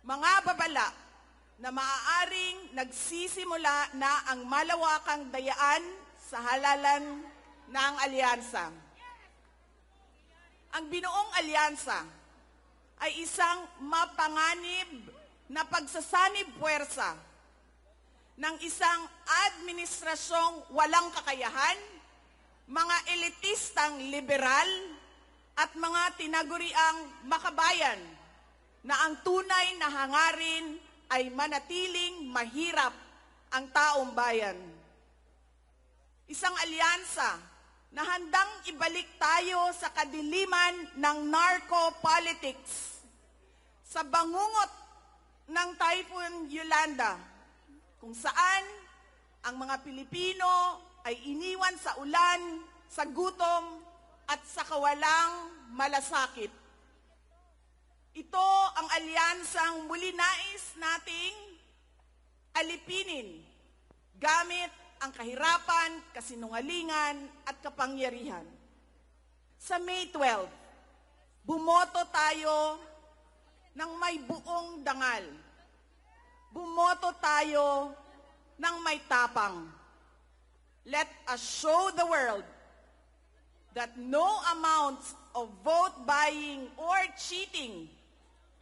mga babala na maaaring nagsisimula na ang malawakang dayaan sa halalan ng alyansa. Ang binuong alyansa ay isang mapanganib na pagsasanib puwersa ng isang administrasyong walang kakayahan, mga elitistang liberal, at mga tinaguriang makabayan na ang tunay na hangarin ay manatiling mahirap ang taong bayan. Isang alyansa na handang ibalik tayo sa kadiliman ng narco-politics, sa bangungot ng Typhoon Yolanda, kung saan ang mga Pilipino ay iniwan sa ulan, sa gutom, at sa kawalang malasakit. Ito ang alyansang muli nais nating alipinin gamit ang kahirapan, kasinungalingan, at kapangyarihan. Sa May 12, bumoto tayo ng may buong dangal. Bumoto tayo ng may tapang. Let us show the world that no amounts of vote buying or cheating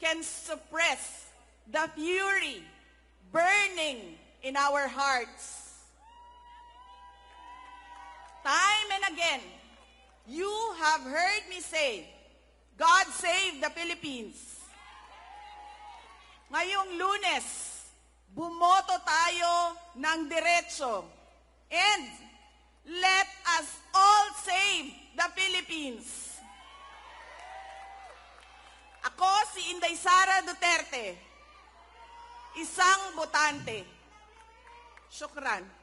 can suppress the fury burning in our hearts. Time and again, you have heard me say, God save the Philippines. Ngayong Lunes, bumoto tayo ng diretso, and let us all save the Philippines. Ako si Inday Sara Duterte, isang botante. Syukran.